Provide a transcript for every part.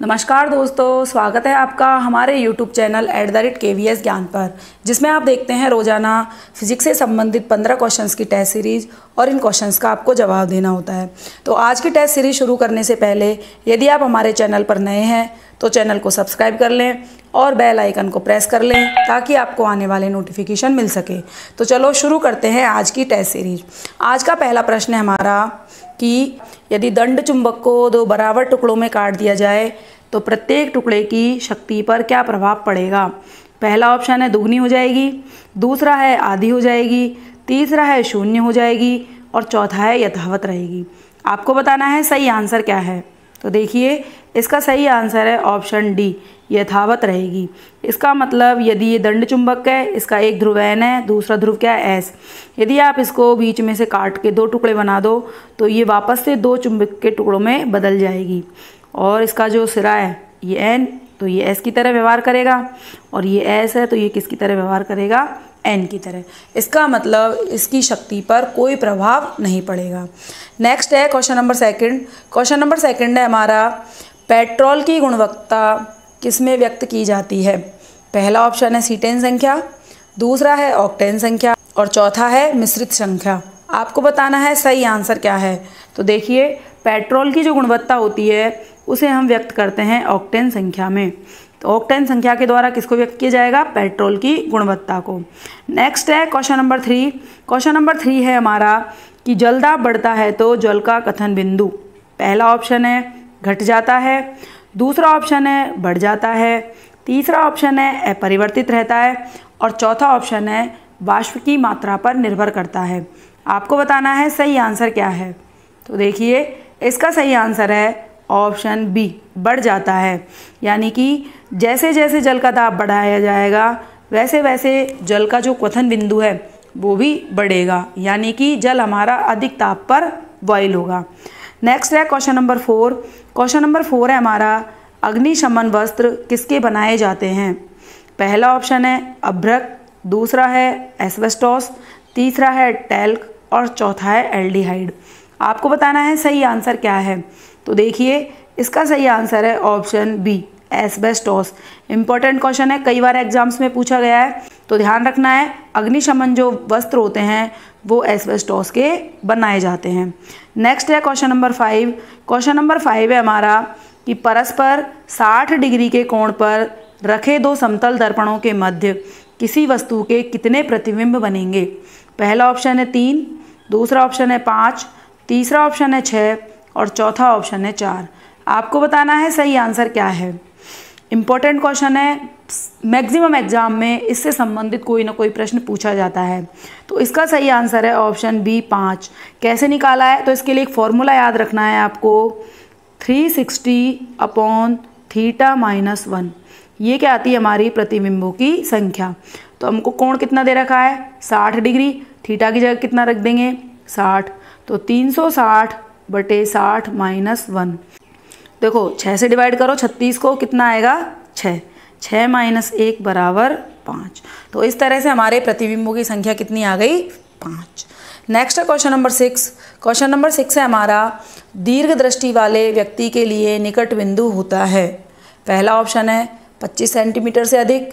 नमस्कार दोस्तों, स्वागत है आपका हमारे YouTube चैनल @KVS ज्ञान पर, जिसमें आप देखते हैं रोजाना फिजिक्स से संबंधित 15 क्वेश्चंस की टेस्ट सीरीज और इन क्वेश्चंस का आपको जवाब देना होता है। तो आज की टेस्ट सीरीज शुरू करने से पहले यदि आप हमारे चैनल पर नए हैं तो चैनल को सब्सक्राइब कर लें और बेल आइकन को प्रेस कर लें ताकि आपको आने वाले नोटिफिकेशन मिल सके। तो चलो शुरू करते हैं आज की टेस्ट सीरीज। आज का पहला प्रश्न है हमारा कि यदि दंड चुंबक को 2 बराबर टुकड़ों में काट दिया जाए तो प्रत्येक टुकड़े की शक्ति पर क्या प्रभाव पड़ेगा। पहला ऑप्शन है दुगनी हो जाएगी, दूसरा है आधी हो जाएगी, तीसरा है शून्य हो जाएगी और चौथा है यथावत रहेगी। आपको बताना है सही आंसर क्या है। तो देखिए, इसका सही आंसर है ऑप्शन डी, यथावत रहेगी। इसका मतलब यदि ये दंड चुंबक है, इसका एक ध्रुव N है, दूसरा ध्रुव क्या है एस। यदि आप इसको बीच में से काट के 2 टुकड़े बना दो तो ये वापस से 2 चुंबक के टुकड़ों में बदल जाएगी और इसका जो सिरा है ये N, तो ये S की तरह व्यवहार करेगा और ये S है तो ये किसकी तरह व्यवहार करेगा, N की तरह। इसका मतलब इसकी शक्ति पर कोई प्रभाव नहीं पड़ेगा। नेक्स्ट है question number second. Question number second है हमारा, पेट्रोल की गुणवत्ता किसमें व्यक्त की जाती है। पहला ऑप्शन है सीटेन संख्या, दूसरा है ऑक्टेन संख्या और चौथा है मिश्रित संख्या। आपको बताना है सही आंसर क्या है। तो देखिए, पेट्रोल की जो गुणवत्ता होती है उसे हम व्यक्त करते हैं ऑक्टेन संख्या में। तो ऑक्टेन संख्या के द्वारा किसको व्यक्त किया जाएगा, पेट्रोल की गुणवत्ता को। नेक्स्ट है क्वेश्चन नंबर 3। क्वेश्चन नंबर 3 है हमारा कि जलदाब बढ़ता है तो जल का कथन बिंदु। पहला ऑप्शन है घट जाता है, दूसरा ऑप्शन है बढ़ जाता है, तीसरा ऑप्शन है अपरिवर्तित रहता है और चौथा ऑप्शन है वाष्प की मात्रा पर निर्भर करता है। आपको बताना है सही आंसर क्या है। तो देखिए, इसका सही आंसर है ऑप्शन बी, बढ़ जाता है। यानी कि जैसे जैसे जल का दाब बढ़ाया जाएगा वैसे वैसे जल का जो क्वथन बिंदु है वो भी बढ़ेगा, यानी कि जल हमारा अधिक ताप पर बॉयल होगा। नेक्स्ट है क्वेश्चन नंबर 4। क्वेश्चन नंबर 4 है हमारा, अग्निशमन वस्त्र किसके बनाए जाते हैं। पहला ऑप्शन है अभ्रक, दूसरा है एस्बेस्टॉस, तीसरा है टैल्क और चौथा है एल्डिहाइड। आपको बताना है सही आंसर क्या है। तो देखिए, इसका सही आंसर है option B, asbestos. Important question है, कई बार एग्जाम्स में पूछा गया है, तो ध्यान रखना है अग्निशमन जो वस्त्र होते हैं वो एस्बेस्टॉस के बनाए जाते हैं। नेक्स्ट है क्वेश्चन नंबर 5। क्वेश्चन नंबर 5 है हमारा कि परस्पर 60 डिग्री के कोण पर रखे 2 समतल दर्पणों के मध्य किसी वस्तु के कितने प्रतिबिंब बनेंगे। पहला ऑप्शन है 3, दूसरा ऑप्शन है 5, तीसरा ऑप्शन है 6 और चौथा ऑप्शन है 4। आपको बताना है सही आंसर क्या है। इंपॉर्टेंट क्वेश्चन है, मैक्सिमम एग्जाम में इससे संबंधित कोई ना कोई प्रश्न पूछा जाता है। तो इसका सही आंसर है ऑप्शन बी, 5। कैसे निकाला है, तो इसके लिए एक फॉर्मूला याद रखना है आपको, 360/θ-1। ये क्या आती है, हमारी प्रतिबिंबों की संख्या। तो हमको कोण कितना दे रखा है, 60 डिग्री। थीटा की जगह कितना रख देंगे, 60। तो 360/60 - 1। देखो 6 से डिवाइड करो 36 को, कितना आएगा 6। 6 - 1 = 5। तो इस तरह से हमारे प्रतिबिंबों की संख्या कितनी आ गई, 5। नेक्स्ट है क्वेश्चन नंबर 6। क्वेश्चन नंबर 6 है हमारा, दीर्घ दृष्टि वाले व्यक्ति के लिए निकट बिंदु होता है। पहला ऑप्शन है 25 सेंटीमीटर से अधिक,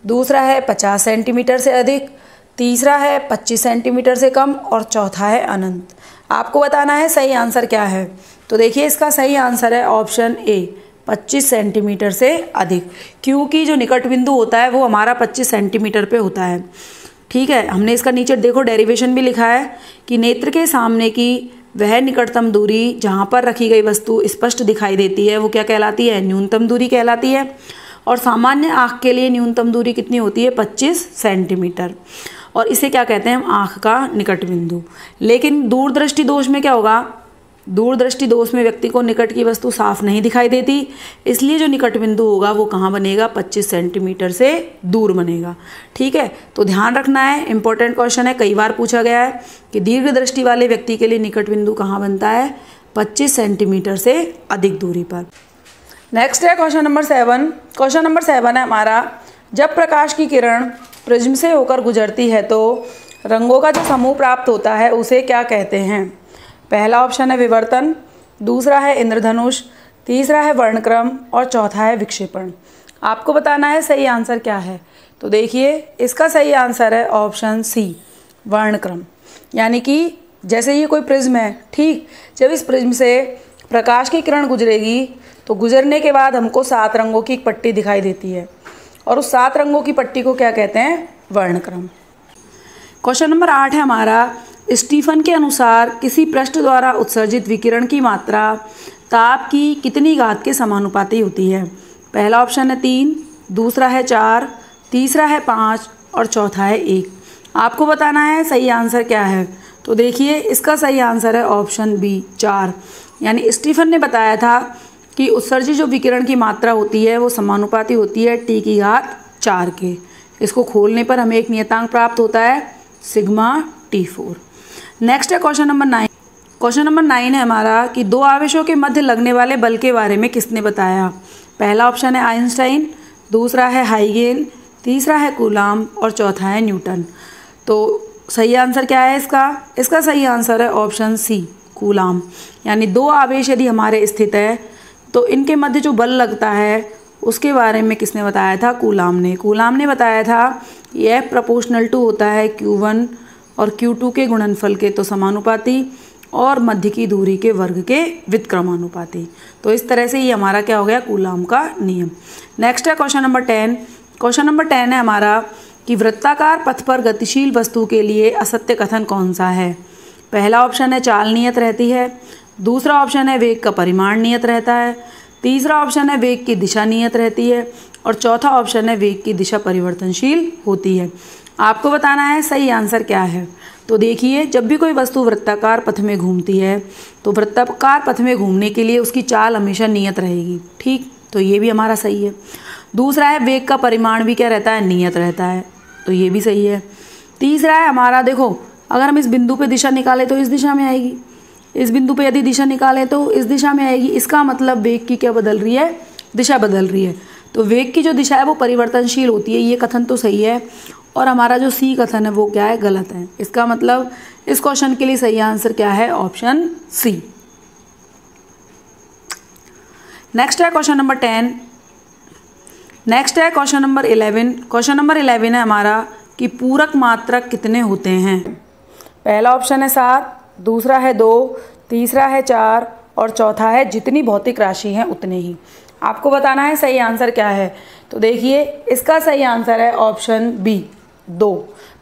दूसरा है 50 सेंटीमीटर से अधिक, तीसरा है 25 सेंटीमीटर से कम और चौथा है अनंत। आपको बताना है सही आंसर क्या है। तो देखिए, इसका सही आंसर है ऑप्शन ए, 25 सेंटीमीटर से अधिक, क्योंकि जो निकट बिंदु होता है वो हमारा 25 सेंटीमीटर पे होता है। ठीक है, हमने इसका नीचे देखो डेरिवेशन भी लिखा है कि नेत्र के सामने की वह निकटतम दूरी जहाँ पर रखी गई वस्तु स्पष्ट दिखाई देती है वो क्या कहलाती है, न्यूनतम दूरी कहलाती है। और सामान्य आँख के लिए न्यूनतम दूरी कितनी होती है, 25 सेंटीमीटर, और इसे क्या कहते हैं हम, आँख का निकट बिंदु। लेकिन दूरदृष्टि दोष में क्या होगा, दूरदृष्टि दोष में व्यक्ति को निकट की वस्तु साफ नहीं दिखाई देती, इसलिए जो निकट बिंदु होगा वो कहाँ बनेगा, 25 सेंटीमीटर से दूर बनेगा। ठीक है, तो ध्यान रखना है, इंपॉर्टेंट क्वेश्चन है, कई बार पूछा गया है कि दीर्घ दृष्टि वाले व्यक्ति के लिए निकट बिंदु कहाँ बनता है, 25 सेंटीमीटर से अधिक दूरी पर। नेक्स्ट है क्वेश्चन नंबर 7। क्वेश्चन नंबर 7 है हमारा, जब प्रकाश की किरण प्रिज्म से होकर गुजरती है तो रंगों का जो समूह प्राप्त होता है उसे क्या कहते हैं। पहला ऑप्शन है विवर्तन, दूसरा है इंद्रधनुष, तीसरा है वर्णक्रम और चौथा है विक्षेपण। आपको बताना है सही आंसर क्या है। तो देखिए इसका सही आंसर है ऑप्शन सी, वर्णक्रम। यानी कि जैसे ये कोई प्रिज्म है, ठीक, जब इस प्रिज्म से प्रकाश की किरण गुजरेगी तो गुजरने के बाद हमको 7 रंगों की एक पट्टी दिखाई देती है और उस 7 रंगों की पट्टी को क्या कहते हैं? वर्णक्रम। क्वेश्चन नंबर 8 है हमारा, स्टीफन के अनुसार किसी पृष्ठ द्वारा उत्सर्जित विकिरण की मात्रा ताप की कितनी घात के समानुपाती होती है? पहला ऑप्शन है 3, दूसरा है 4, तीसरा है 5 और चौथा है 1। आपको बताना है सही आंसर क्या है। तो देखिए इसका सही आंसर है ऑप्शन बी, 4। यानी स्टीफन ने बताया था कि उत्सर्जित जो विकिरण की मात्रा होती है वो समानुपाती होती है T की घात 4 के। इसको खोलने पर हमें एक नियतांक प्राप्त होता है सिग्मा T4। नेक्स्ट है क्वेश्चन नंबर 9। क्वेश्चन नंबर 9 है हमारा कि 2 आवेशों के मध्य लगने वाले बल के बारे में किसने बताया? पहला ऑप्शन है आइंस्टाइन, दूसरा है हाइगेन, तीसरा है कूलाम और चौथा है न्यूटन। तो सही आंसर क्या है इसका? इसका सही आंसर है ऑप्शन सी, कूलाम। यानी 2 आवेश यदि हमारे स्थित है तो इनके मध्य जो बल लगता है उसके बारे में किसने बताया था? कूलाम ने। कूलाम ने बताया था यह प्रोपोर्शनल टू होता है Q1 और Q2 के गुणनफल के तो समानुपाती और मध्य की दूरी के वर्ग के व्युत्क्रमानुपाती। तो इस तरह से ये हमारा क्या हो गया? कूलाम का नियम। नेक्स्ट है क्वेश्चन नंबर 10। क्वेश्चन नंबर 10 है हमारा कि वृत्ताकार पथ पर गतिशील वस्तु के लिए असत्य कथन कौन सा है? पहला ऑप्शन है चाल नियत रहती है, दूसरा ऑप्शन है वेग का परिमाण नियत रहता है, तीसरा ऑप्शन है वेग की दिशा नियत रहती है और चौथा ऑप्शन है वेग की दिशा परिवर्तनशील होती है। आपको बताना है सही आंसर क्या है। तो देखिए जब भी कोई वस्तु वृत्ताकार पथ में घूमती है तो वृत्ताकार पथ में घूमने के लिए उसकी चाल हमेशा नियत रहेगी, ठीक, तो ये भी हमारा सही है। दूसरा है वेग का परिमाण भी क्या रहता है? नियत रहता है, तो ये भी सही है। तीसरा है हमारा, देखो अगर हम इस बिंदु पे दिशा निकालें तो इस दिशा में आएगी, इस बिंदु पे यदि दिशा निकालें तो इस दिशा में आएगी। इसका मतलब वेग की क्या बदल रही है? दिशा बदल रही है। तो वेग की जो दिशा है वो परिवर्तनशील होती है, ये कथन तो सही है। और हमारा जो सी कथन है वो क्या है? गलत है। इसका मतलब इस क्वेश्चन के लिए सही आंसर क्या है? Option C. नेक्स्ट है क्वेश्चन नंबर 10। नेक्स्ट है क्वेश्चन नंबर 11। क्वेश्चन नंबर 11 है हमारा कि पूरक मात्रक कितने होते हैं? पहला ऑप्शन है 7, दूसरा है 2, तीसरा है 4 और चौथा है जितनी भौतिक राशि है उतने ही। आपको बताना है सही आंसर क्या है। तो देखिए इसका सही आंसर है ऑप्शन बी, 2।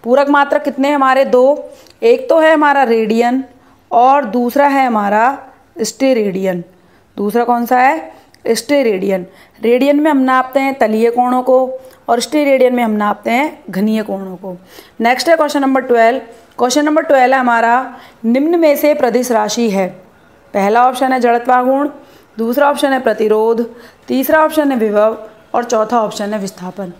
पूरक मात्रक कितने हैं हमारे? 2। एक तो है हमारा रेडियन और दूसरा है हमारा स्टेरेडियन। दूसरा कौन सा है? स्टेरेडियन। रेडियन में हम नापते हैं तलीय कोणों को और स्टेरेडियन में हम नापते हैं घनीय कोणों को। नेक्स्ट है क्वेश्चन नंबर 12। क्वेश्चन नंबर 12 है हमारा, निम्न में से प्रदिश राशि है। पहला ऑप्शन है जड़त्वागुण, दूसरा ऑप्शन है प्रतिरोध, तीसरा ऑप्शन है विभव और चौथा ऑप्शन है विस्थापन।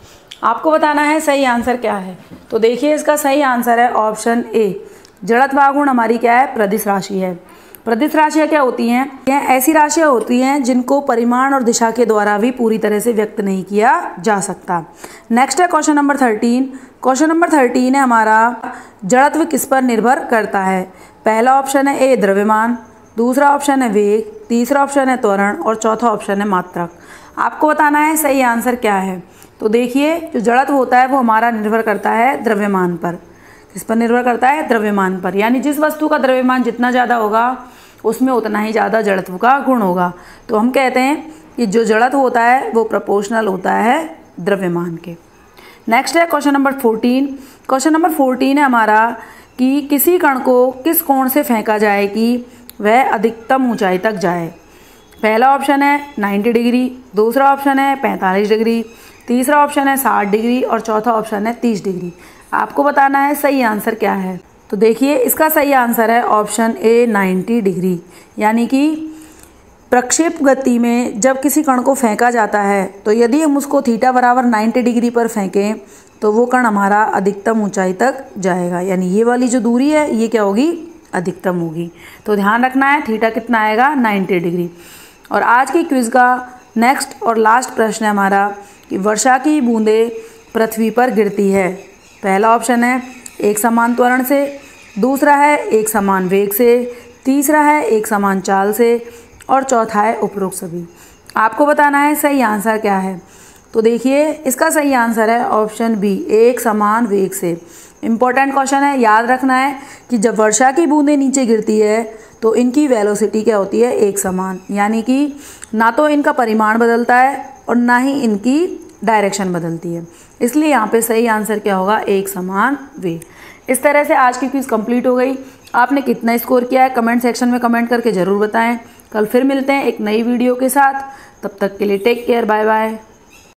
आपको बताना है सही आंसर क्या है। तो देखिए इसका सही आंसर है ऑप्शन ए, जड़त्वागुण हमारी क्या है? प्रदिश राशि है। प्रदिश राशियाँ क्या होती हैं? यह ऐसी राशियाँ होती हैं जिनको परिमाण और दिशा के द्वारा भी पूरी तरह से व्यक्त नहीं किया जा सकता। नेक्स्ट है क्वेश्चन नंबर 13। क्वेश्चन नंबर 13 है हमारा, जड़त्व किस पर निर्भर करता है? पहला ऑप्शन है ए, द्रव्यमान, दूसरा ऑप्शन है वेग, तीसरा ऑप्शन है त्वरण और चौथा ऑप्शन है मात्रक। आपको बताना है सही आंसर क्या है। तो देखिए जो जड़त्व होता है वो हमारा निर्भर करता है द्रव्यमान पर। किस पर निर्भर करता है? द्रव्यमान पर। यानी जिस वस्तु का द्रव्यमान जितना ज़्यादा होगा उसमें उतना ही ज़्यादा जड़त्व का गुण होगा। तो हम कहते हैं कि जो जड़त्व होता है वो प्रोपोर्शनल होता है द्रव्यमान के। नेक्स्ट है क्वेश्चन नंबर 14। क्वेश्चन नंबर 14 है हमारा कि किसी कण को किस कोण से फेंका जाए कि वह अधिकतम ऊंचाई तक जाए? पहला ऑप्शन है 90 डिग्री, दूसरा ऑप्शन है 45 डिग्री, तीसरा ऑप्शन है 60 डिग्री और चौथा ऑप्शन है 30 डिग्री। आपको बताना है सही आंसर क्या है। तो देखिए इसका सही आंसर है ऑप्शन ए, 90 डिग्री। यानी कि प्रक्षेप गति में जब किसी कण को फेंका जाता है तो यदि हम उसको थीटा बराबर 90 डिग्री पर फेंकें तो वो कण हमारा अधिकतम ऊंचाई तक जाएगा। यानी ये वाली जो दूरी है ये क्या होगी? अधिकतम होगी। तो ध्यान रखना है थीटा कितना आएगा? 90 डिग्री। और आज की क्विज़ का नेक्स्ट और लास्ट प्रश्न है हमारा कि वर्षा की बूंदें पृथ्वी पर गिरती है। पहला ऑप्शन है एक समान त्वरण से, दूसरा है एक समान वेग से, तीसरा है एक समान चाल से और चौथा है उपरोक्त सभी। आपको बताना है सही आंसर क्या है। तो देखिए इसका सही आंसर है ऑप्शन बी, एक समान वेग से। इम्पॉर्टेंट क्वेश्चन है, याद रखना है कि जब वर्षा की बूंदें नीचे गिरती है तो इनकी वेलोसिटी क्या होती है, एक समान, यानी कि ना तो इनका परिमाण बदलता है और ना ही इनकी डायरेक्शन बदलती है। इसलिए यहाँ पे सही आंसर क्या होगा, एक समान वेग। इस तरह से आज की क्विज कंप्लीट हो गई। आपने कितना स्कोर किया है कमेंट सेक्शन में कमेंट करके ज़रूर बताएं। कल फिर मिलते हैं एक नई वीडियो के साथ, तब तक के लिए टेक केयर, बाय बाय।